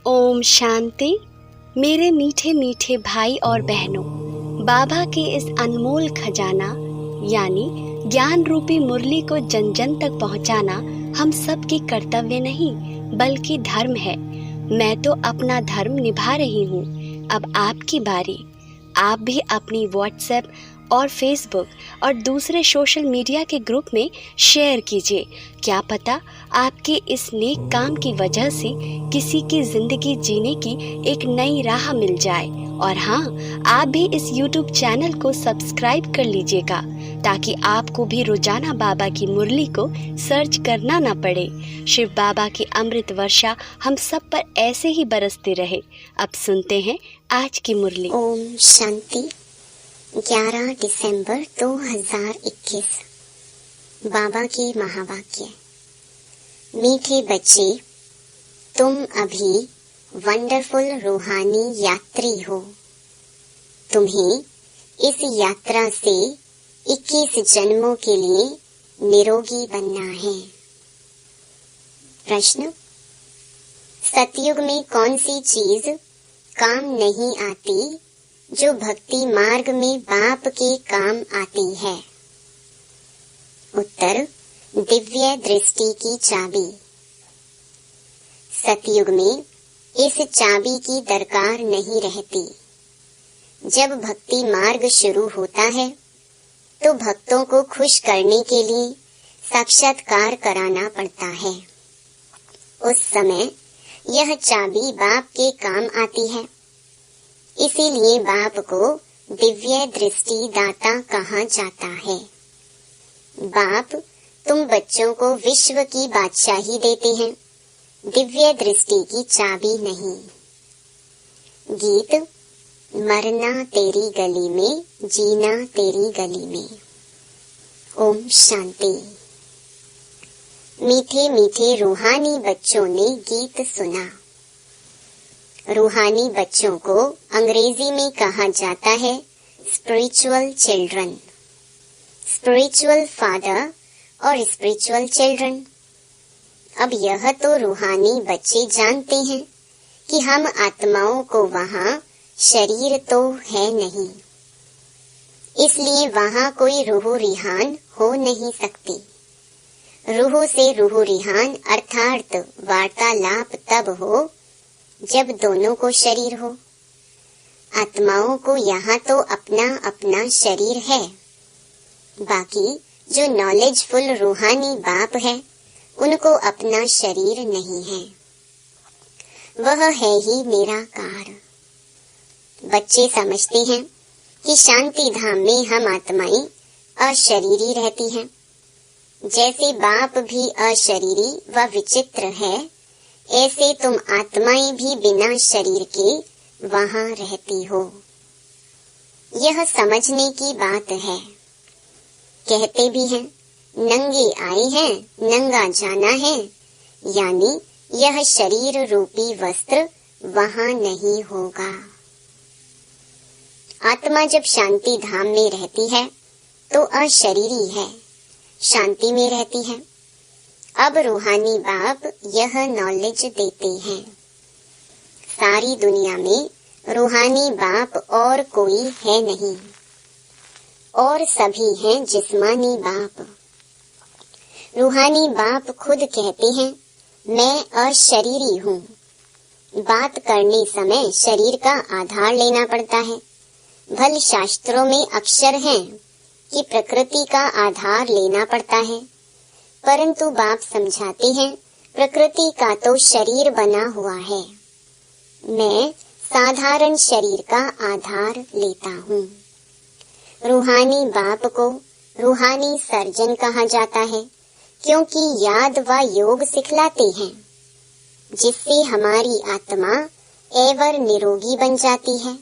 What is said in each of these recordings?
ओम शांति। मेरे मीठे मीठे भाई और बहनों, बाबा के इस अनमोल खजाना यानी ज्ञान रूपी मुरली को जन जन तक पहुंचाना हम सब की कर्तव्य नहीं बल्कि धर्म है। मैं तो अपना धर्म निभा रही हूँ। अब आपकी बारी। आप भी अपनी व्हाट्सएप और फेसबुक और दूसरे सोशल मीडिया के ग्रुप में शेयर कीजिए। क्या पता आपके इस नेक काम की वजह से किसी की जिंदगी जीने की एक नई राह मिल जाए। और हाँ, आप भी इस YouTube चैनल को सब्सक्राइब कर लीजिएगा ताकि आपको भी रोजाना बाबा की मुरली को सर्च करना ना पड़े। शिव बाबा की अमृत वर्षा हम सब पर ऐसे ही बरसते रहे। अब सुनते हैं आज की मुरली। ओम शांति। 11 दिसंबर 2021। बाबा के महावाक्य। मीठे बच्चे, तुम अभी वंडरफुल रूहानी यात्री हो। तुम्हें इस यात्रा से 21 जन्मों के लिए निरोगी बनना है। प्रश्न: सतयुग में कौन सी चीज काम नहीं आती जो भक्ति मार्ग में बाप के काम आती है? उत्तर: दिव्य दृष्टि की चाबी। सतयुग में इस चाबी की दरकार नहीं रहती। जब भक्ति मार्ग शुरू होता है तो भक्तों को खुश करने के लिए साक्षात्कार कराना पड़ता है। उस समय यह चाबी बाप के काम आती है। इसीलिए बाप को दिव्य दृष्टि दाता कहा जाता है। बाप तुम बच्चों को विश्व की बादशाही देते हैं, दिव्य दृष्टि की चाबी नहीं। गीत: मरना तेरी गली में, जीना तेरी गली में। ओम शांति। मीठे मीठे रूहानी बच्चों ने गीत सुना। रूहानी बच्चों को अंग्रेजी में कहा जाता है स्पिरिचुअल चिल्ड्रन, स्पिरिचुअल फादर और स्पिरिचुअल चिल्ड्रन। अब यह तो रूहानी बच्चे जानते हैं कि हम आत्माओं को वहाँ शरीर तो है नहीं, इसलिए वहाँ कोई रूह रिहान हो नहीं सकती। रूह से रूह रिहान अर्थात वार्तालाप तब हो जब दोनों को शरीर हो। आत्माओं को यहाँ तो अपना अपना शरीर है, बाकी जो नॉलेजफुल रूहानी बाप है उनको अपना शरीर नहीं है। वह है ही निराकार। बच्चे समझते हैं कि शांति धाम में हम आत्माएं अशरीरी रहती हैं। जैसे बाप भी अशरीरी व विचित्र है, ऐसे तुम आत्माएं भी बिना शरीर के वहाँ रहती हो। यह समझने की बात है। कहते भी हैं नंगे आए हैं, नंगा जाना है, यानी यह शरीर रूपी वस्त्र वहाँ नहीं होगा। आत्मा जब शांति धाम में रहती है तो अशरीरी है, शांति में रहती है। अब रूहानी बाप यह नॉलेज देते हैं। सारी दुनिया में रूहानी बाप और कोई है नहीं, और सभी हैं जिस्मानी बाप। रूहानी बाप खुद कहते हैं मैं अशरीरी हूँ। बात करने समय शरीर का आधार लेना पड़ता है। भले शास्त्रों में अक्षर हैं कि प्रकृति का आधार लेना पड़ता है, परंतु बाप समझाते हैं प्रकृति का तो शरीर बना हुआ है। मैं साधारण शरीर का आधार लेता हूँ। रूहानी बाप को रूहानी सर्जन कहा जाता है, क्योंकि याद व योग सिखलाते हैं, जिससे हमारी आत्मा एवर निरोगी बन जाती है।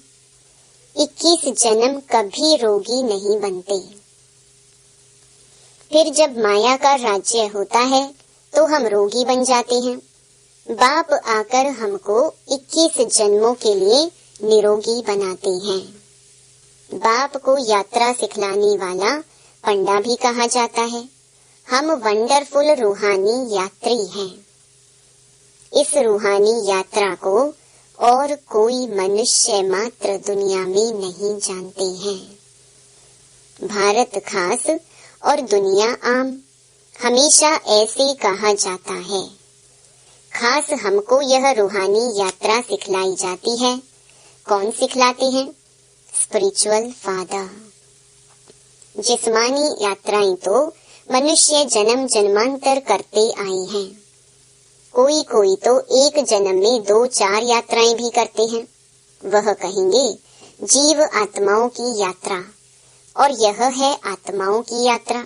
21 जन्म कभी रोगी नहीं बनते। फिर जब माया का राज्य होता है तो हम रोगी बन जाते हैं। बाप आकर हमको 21 जन्मों के लिए निरोगी बनाते हैं। बाप को यात्रा सिखलाने वाला पंडा भी कहा जाता है। हम वंडरफुल रूहानी यात्री हैं। इस रूहानी यात्रा को और कोई मनुष्य मात्र दुनिया में नहीं जानते हैं। भारत खास और दुनिया आम, हमेशा ऐसे कहा जाता है। खास हमको यह रूहानी यात्रा सिखलाई जाती है। कौन सिखलाते हैं? Spiritual father. जिस्मानी यात्राएं तो मनुष्य जन्म जन्मांतर करते आए हैं। कोई कोई तो एक जन्म में 2-4 यात्राएं भी करते हैं। वह कहेंगे जीव आत्माओं की यात्रा, और यह है आत्माओं की यात्रा।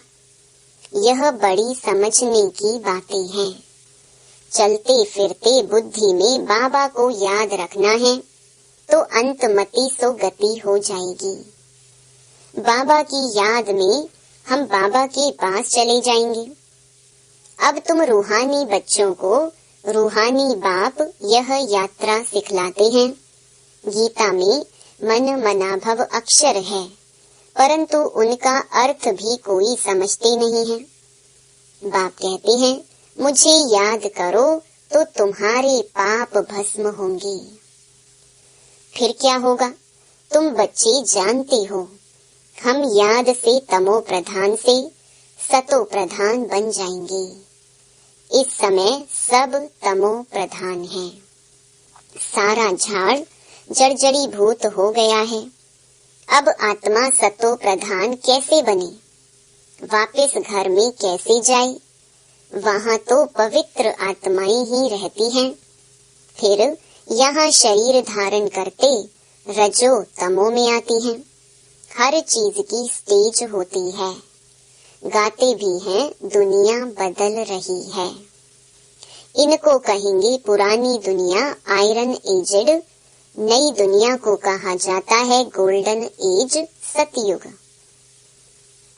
यह बड़ी समझने की बातें हैं। चलते फिरते बुद्धि में बाबा को याद रखना है तो अंतमति सो गति हो जाएगी। बाबा की याद में हम बाबा के पास चले जाएंगे। अब तुम रूहानी बच्चों को रूहानी बाप यह यात्रा सिखलाते हैं। गीता में मन मनाभव अक्षर है, परंतु उनका अर्थ भी कोई समझते नहीं है। बाप कहते हैं मुझे याद करो तो तुम्हारे पाप भस्म होंगे। फिर क्या होगा? तुम बच्चे जानते हो, हम याद से तमो प्रधान से सतो प्रधान बन जाएंगे। इस समय सब तमो प्रधान है। सारा झाड़ जर्जरी भूत हो गया है। अब आत्मा सतो प्रधान कैसे बने? वापस घर में कैसे जाए? वहाँ तो पवित्र आत्माएं ही रहती हैं। फिर यहाँ शरीर धारण करते रजो तमो में आती हैं। हर चीज की स्टेज होती है। गाते भी हैं दुनिया बदल रही है। इनको कहेंगे पुरानी दुनिया आयरन एजड, नई दुनिया को कहा जाता है गोल्डन एज सतयुग।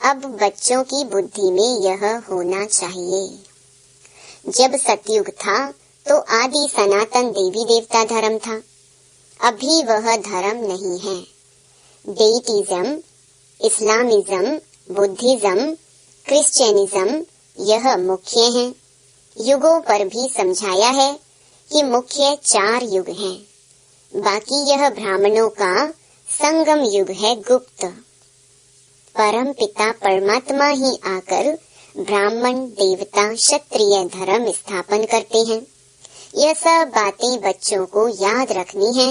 अब बच्चों की बुद्धि में यह होना चाहिए। जब सतयुग था तो आदि सनातन देवी देवता धर्म था। अभी वह धर्म नहीं है। डेइटिज्म, इस्लामिज्म, बुद्धिज्म, क्रिश्चियनिज्म यह मुख्य हैं। युगों पर भी समझाया है कि मुख्य 4 युग हैं। बाकी यह ब्राह्मणों का संगम युग है, गुप्त। परम पिता परमात्मा ही आकर ब्राह्मण देवता क्षत्रिय धर्म स्थापन करते हैं। यह सब बातें बच्चों को याद रखनी है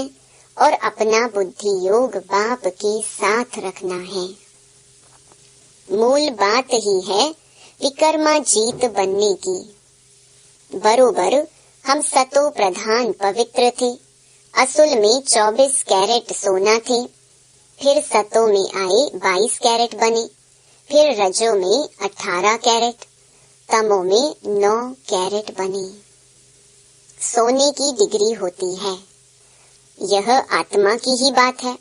और अपना बुद्धि योग बाप के साथ रखना है। मूल बात ही है विकर्मा जीत बनने की। बरोबर हम सतो प्रधान पवित्र थे। असुल में 24 कैरेट सोना थे। फिर सतो में आए 22 कैरेट बने। फिर रजो में 18 कैरेट, तमो में 9 कैरेट बने। सोने की डिग्री होती है। यह आत्मा की ही बात है।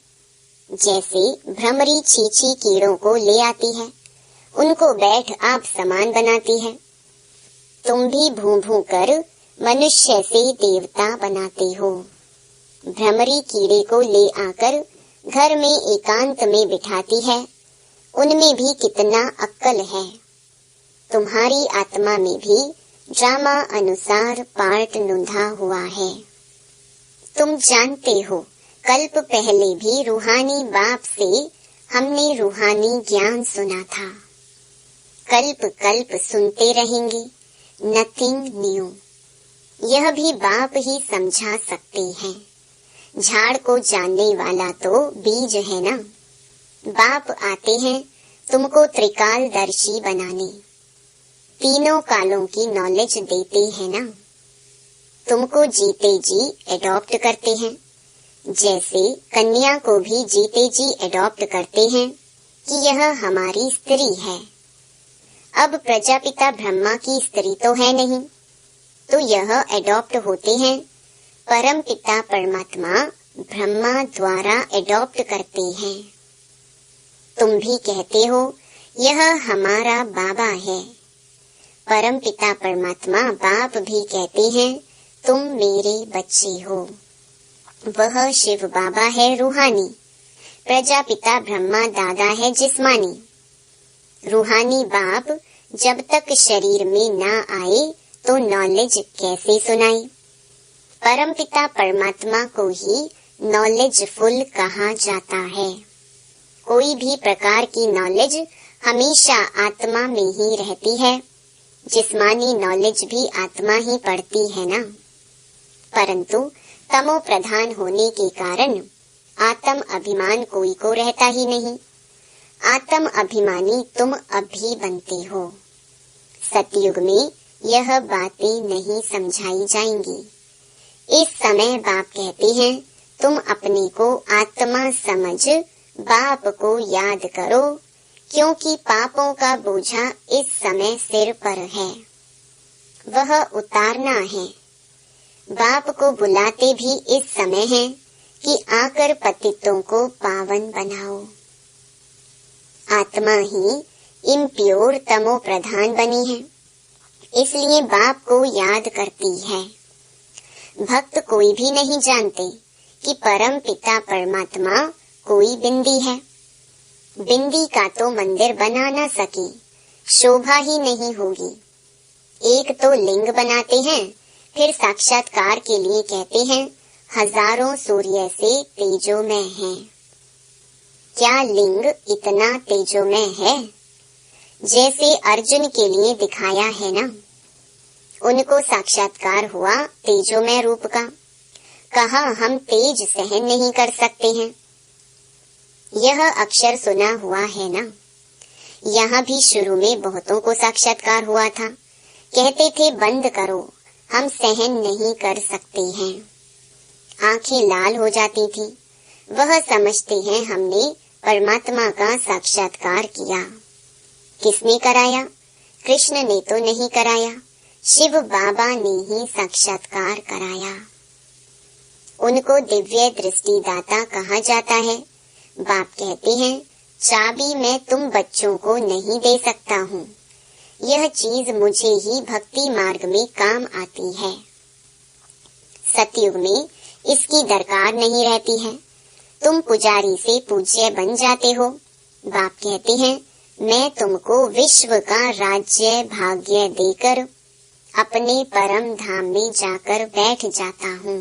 जैसे भ्रमरी छीछी कीड़ों को ले आती है, उनको बैठ आप समान बनाती है। तुम भी भूं भूं कर मनुष्य से देवता बनाते हो। भ्रमरी कीड़े को ले आकर घर में एकांत में बिठाती है। उनमें भी कितना अक्ल है। तुम्हारी आत्मा में भी ड्रामा अनुसार पार्ट नूंधा हुआ है। तुम जानते हो कल्प पहले भी रूहानी बाप से हमने रूहानी ज्ञान सुना था। कल्प कल्प सुनते रहेंगे। Nothing new. यह भी बाप ही समझा सकते हैं। झाड़ को जानने वाला तो बीज है ना। बाप आते हैं तुमको त्रिकालदर्शी बनाने। तीनों कालों की नॉलेज देते हैं ना। तुमको जीते जी एडॉप्ट करते हैं। जैसे कन्या को भी जीते जी एडॉप्ट करते हैं कि यह हमारी स्त्री है। अब प्रजापिता ब्रह्मा की स्त्री तो है नहीं, तो यह एडॉप्ट होते हैं। परम पिता परमात्मा ब्रह्मा द्वारा एडॉप्ट करते हैं। तुम भी कहते हो यह हमारा बाबा है। परम पिता परमात्मा बाप भी कहते हैं तुम मेरे बच्चे हो। वह शिव बाबा है रूहानी। प्रजापिता ब्रह्मा दादा है जिस्मानी। रूहानी बाप जब तक शरीर में ना आए तो नॉलेज कैसे सुनाए? परमपिता परमात्मा को ही नॉलेजफुल कहा जाता है। कोई भी प्रकार की नॉलेज हमेशा आत्मा में ही रहती है। जिस्मानी नॉलेज भी आत्मा ही पढ़ती है ना। परंतु तमो प्रधान होने के कारण आत्म अभिमान कोई को रहता ही नहीं। आत्म अभिमानी तुम अभी बनते हो। सतयुग में यह बातें नहीं समझाई जाएंगी। इस समय बाप कहते हैं तुम अपने को आत्मा समझ बाप को याद करो, क्योंकि पापों का बोझा इस समय सिर पर है, वह उतारना है। बाप को बुलाते भी इस समय है कि आकर पतितों को पावन बनाओ। आत्मा ही इम्प्योर तमो प्रधान बनी है, इसलिए बाप को याद करती है। भक्त कोई भी नहीं जानते कि परम पिता परमात्मा कोई बिंदी है। बिंदी का तो मंदिर बना न सके, शोभा ही नहीं होगी। एक तो लिंग बनाते हैं, फिर साक्षात्कार के लिए कहते हैं हजारों सूर्य से तेजोमय है। क्या लिंग इतना तेजोमय है? जैसे अर्जुन के लिए दिखाया है ना, उनको साक्षात्कार हुआ तेजोमय रूप का। कहा हम तेज सहन नहीं कर सकते हैं। यह अक्षर सुना हुआ है ना। यहाँ भी शुरू में बहुतों को साक्षात्कार हुआ था। कहते थे बंद करो, हम सहन नहीं कर सकते हैं। आंखें लाल हो जाती थी। वह समझते हैं हमने परमात्मा का साक्षात्कार किया। किसने कराया? कृष्ण ने तो नहीं कराया, शिव बाबा ने ही साक्षात्कार कराया। उनको दिव्य दृष्टिदाता कहा जाता है। बाप कहते हैं चाबी मैं तुम बच्चों को नहीं दे सकता हूँ, यह चीज मुझे ही भक्ति मार्ग में काम आती है। सतयुग में इसकी दरकार नहीं रहती है। तुम पुजारी से पूज्य बन जाते हो। बाप कहते हैं मैं तुमको विश्व का राज्य भाग्य देकर अपने परम धाम में जाकर बैठ जाता हूँ।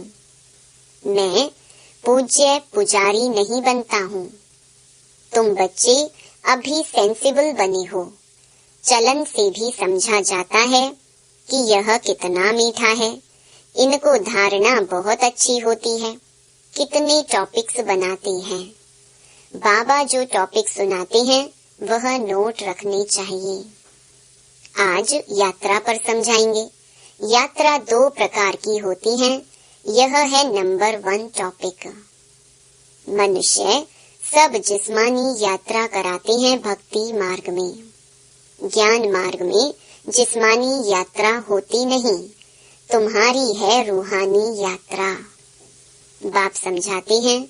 मैं पूज्य पुजारी नहीं बनता हूँ। तुम बच्चे अभी सेंसिबल बने हो। चलन से भी समझा जाता है कि यह कितना मीठा है। इनको धारणा बहुत अच्छी होती है। कितने टॉपिक्स बनाते हैं। बाबा जो टॉपिक सुनाते हैं वह नोट रखने चाहिए। आज यात्रा पर समझाएंगे। यात्रा 2 प्रकार की होती है। यह है नंबर 1 टॉपिक। मनुष्य सब जिस्मानी यात्रा कराते हैं भक्ति मार्ग में। ज्ञान मार्ग में जिस्मानी यात्रा होती नहीं, तुम्हारी है रूहानी यात्रा। बाप समझाते हैं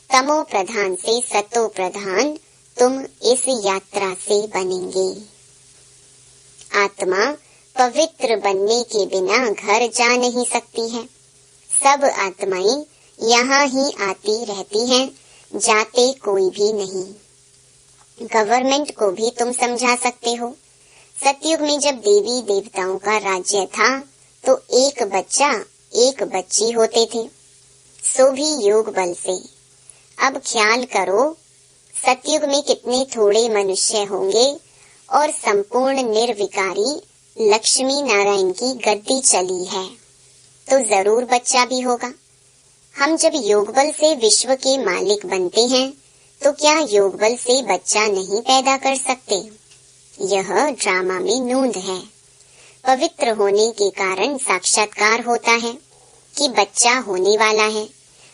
तमो प्रधान से सतो प्रधान तुम इस यात्रा से बनेंगे। आत्मा पवित्र बनने के बिना घर जा नहीं सकती है। सब आत्माएं यहाँ ही आती रहती हैं, जाते कोई भी नहीं। गवर्नमेंट को भी तुम समझा सकते हो। सतयुग में जब देवी देवताओं का राज्य था तो एक बच्चा एक बच्ची होते थे, सो भी योग बल से। अब ख्याल करो सतयुग में कितने थोड़े मनुष्य होंगे और संपूर्ण निर्विकारी लक्ष्मी नारायण की गद्दी चली है, तो जरूर बच्चा भी होगा। हम जब योग बल से विश्व के मालिक बनते हैं तो क्या योग बल से बच्चा नहीं पैदा कर सकते? यह ड्रामा में नूंद है। पवित्र होने के कारण साक्षात्कार होता है कि बच्चा होने वाला है।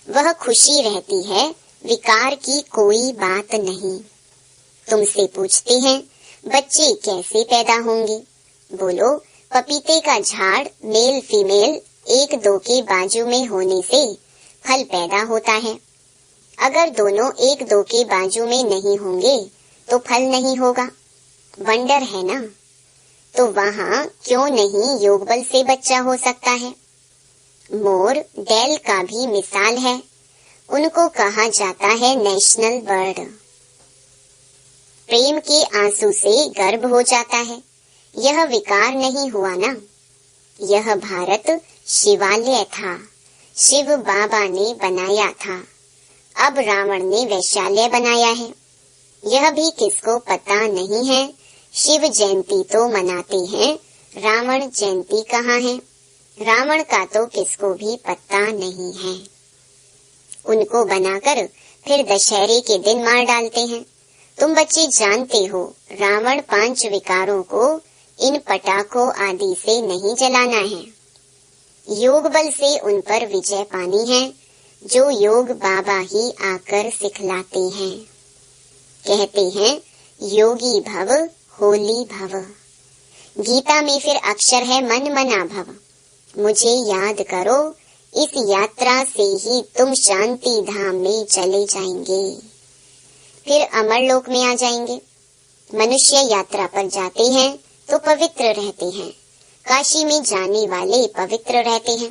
वह खुशी रहती है, विकार की कोई बात नहीं। तुमसे पूछते हैं बच्चे कैसे पैदा होंगे? बोलो पपीते का झाड़ मेल फीमेल 1-2 के बाजू में होने से फल पैदा होता है। अगर दोनों 1-2 के बाजू में नहीं होंगे तो फल नहीं होगा। वंडर है ना। तो वहाँ क्यों नहीं योग बल से बच्चा हो सकता है? मोर डेल का भी मिसाल है। उनको कहा जाता है नेशनल बर्ड। प्रेम के आंसू से गर्भ हो जाता है। यह विकार नहीं हुआ ना। यह भारत शिवालय था। शिव बाबा ने बनाया था, अब रावण ने वैशाल्य बनाया है। यह भी किसको पता नहीं है। शिव जयंती तो मनाते हैं, रावण जयंती कहाँ है। रावण का तो किसको भी पता नहीं है। उनको बनाकर फिर दशहरे के दिन मार डालते हैं। तुम बच्चे जानते हो, रावण 5 विकारों को इन पटाखों आदि से नहीं जलाना है। योग बल से उन पर विजय पानी है, जो योग बाबा ही आकर सिखलाते हैं। कहते हैं योगी भव होली भव। गीता में फिर अक्षर है मन मना भव। मुझे याद करो, इस यात्रा से ही तुम शांति धाम में चले जाएंगे, फिर अमर लोक में आ जाएंगे। मनुष्य यात्रा पर जाते हैं तो पवित्र रहते हैं। काशी में जाने वाले पवित्र रहते हैं,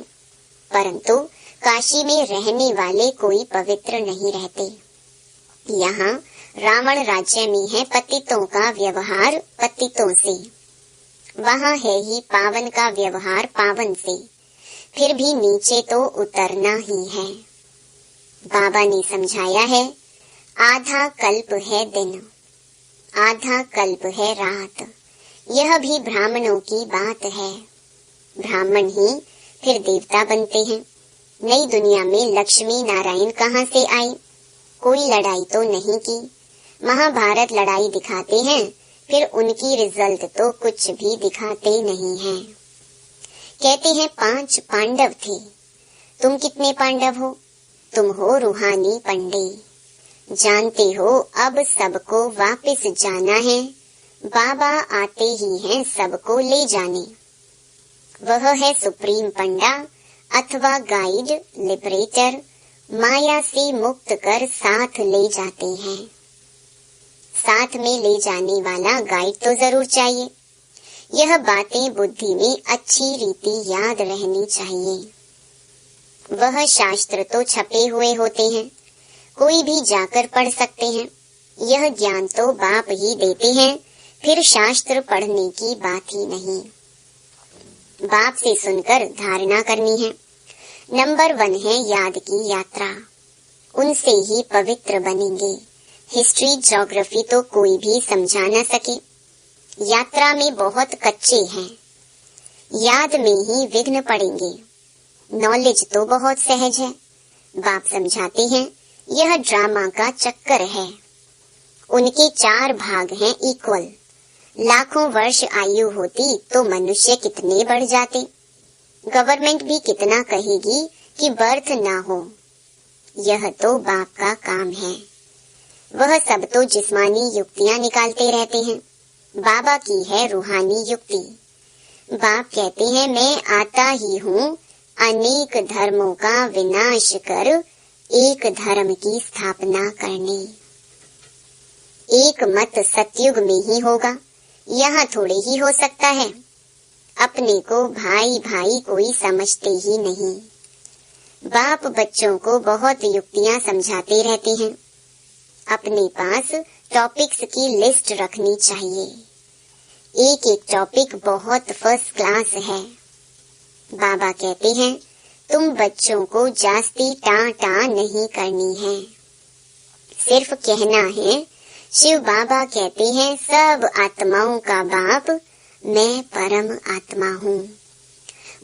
परंतु काशी में रहने वाले कोई पवित्र नहीं रहते। यहाँ रावण राज्य में है पतितों का व्यवहार पतितों से, वहाँ है ही पावन का व्यवहार पावन से, फिर भी नीचे तो उतरना ही है। बाबा ने समझाया है, आधा कल्प है दिन, आधा कल्प है रात। यह भी ब्राह्मणों की बात है। ब्राह्मण ही फिर देवता बनते हैं। नई दुनिया में लक्ष्मी नारायण कहाँ से आए? कोई लड़ाई तो नहीं की। महाभारत लड़ाई दिखाते हैं, फिर उनकी रिजल्ट तो कुछ भी दिखाते नहीं हैं। कहते हैं 5 पांडव थे। तुम कितने पांडव हो? तुम हो रूहानी पंडे। जानते हो अब सबको वापस जाना है, बाबा आते ही हैं सबको ले जाने। वह है सुप्रीम पंडा अथवा गाइड लिबरेटर, माया से मुक्त कर साथ ले जाते हैं। साथ में ले जाने वाला गाइड तो जरूर चाहिए। यह बातें बुद्धि में अच्छी रीति याद रहनी चाहिए। वह शास्त्र तो छपे हुए होते हैं, कोई भी जाकर पढ़ सकते हैं। यह ज्ञान तो बाप ही देते हैं, फिर शास्त्र पढ़ने की बात ही नहीं। बाप से सुनकर धारणा करनी है। नंबर 1 है याद की यात्रा, उनसे ही पवित्र बनेंगे। हिस्ट्री ज्योग्राफी तो कोई भी समझा न सके। यात्रा में बहुत कच्चे हैं, याद में ही विघ्न पड़ेंगे। नॉलेज तो बहुत सहज है। बाप समझाते हैं यह ड्रामा का चक्कर है। उनके 4 भाग हैं इक्वल। लाखों वर्ष आयु होती तो मनुष्य कितने बढ़ जाते। गवर्नमेंट भी कितना कहेगी कि बर्थ ना हो। यह तो बाप का काम है। वह सब तो जिस्मानी युक्तियां निकालते रहते हैं। बाबा की है रूहानी युक्ति। बाप कहते हैं मैं आता ही हूँ अनेक धर्मों का विनाश कर एक धर्म की स्थापना करने। एक मत सतयुग में ही होगा, यहाँ थोड़े ही हो सकता है। अपने को भाई भाई कोई समझते ही नहीं। बाप बच्चों को बहुत युक्तियाँ समझाते रहते हैं। अपने पास टॉपिक्स की लिस्ट रखनी चाहिए। एक एक टॉपिक बहुत फर्स्ट क्लास है। बाबा कहते हैं तुम बच्चों को जास्ती टाँ नहीं करनी है, सिर्फ कहना है। शिव बाबा कहते हैं सब आत्माओं का बाप मैं परम आत्मा हूँ।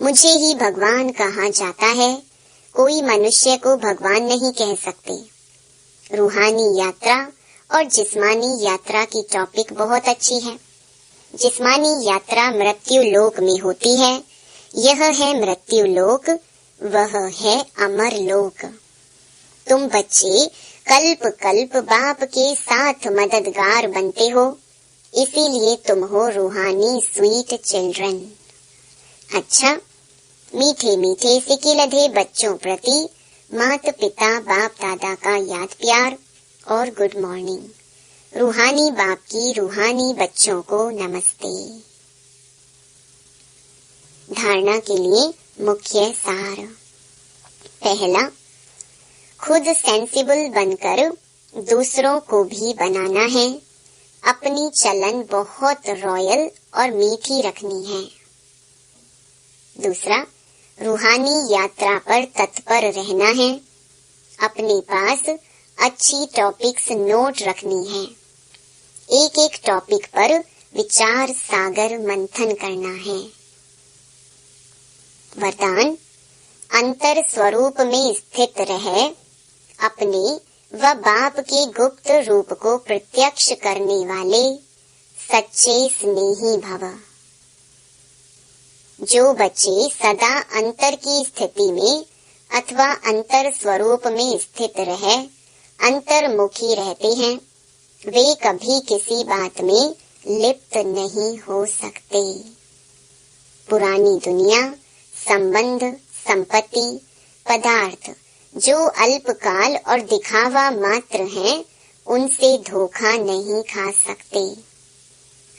मुझे ही भगवान कहा जाता है। कोई मनुष्य को भगवान नहीं कह सकते। रूहानी यात्रा और जिस्मानी यात्रा की टॉपिक बहुत अच्छी है। जिस्मानी यात्रा मृत्यु लोक में होती है। यह है मृत्यु लोक, वह है अमर लोक। तुम बच्चे कल्प कल्प बाप के साथ मददगार बनते हो, इसीलिए तुम हो रूहानी स्वीट चिल्ड्रन। अच्छा, मीठे मीठे सिके लधे बच्चों प्रति माता पिता बाप दादा का याद प्यार और गुड मॉर्निंग। रूहानी बाप की रूहानी बच्चों को नमस्ते। धारणा के लिए मुख्य सार। पहला, खुद सेंसिबल बनकर दूसरों को भी बनाना है। अपनी चलन बहुत रॉयल और मीठी रखनी है। दूसरा, रूहानी यात्रा पर तत्पर रहना है। अपने पास अच्छी टॉपिक्स नोट रखनी है। एक एक टॉपिक पर विचार सागर मंथन करना है। वरदान, अंतर स्वरूप में स्थित रहे अपने व बाप के गुप्त रूप को प्रत्यक्ष करने वाले सच्चे स्नेही भव। जो बच्चे सदा अंतर की स्थिति में अथवा अंतर स्वरूप में स्थित रहे अंतर्मुखी रहते हैं, वे कभी किसी बात में लिप्त नहीं हो सकते। पुरानी दुनिया, संबंध, संपत्ति, पदार्थ जो अल्पकाल और दिखावा मात्र हैं, उनसे धोखा नहीं खा सकते।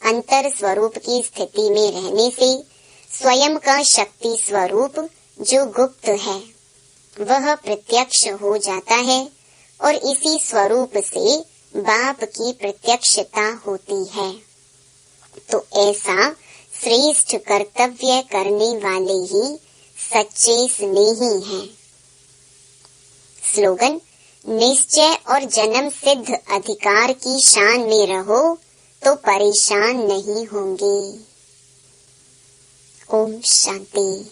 अंतर स्वरूप की स्थिति में रहने से स्वयं का शक्ति स्वरूप जो गुप्त है वह प्रत्यक्ष हो जाता है और इसी स्वरूप से बाप की प्रत्यक्षता होती है। तो ऐसा श्रेष्ठ कर्तव्य करने वाले ही सच्चे स्नेही हैं। स्लोगन, निश्चय और जन्म सिद्ध अधिकार की शान में रहो तो परेशान नहीं होंगे। ओम शांति।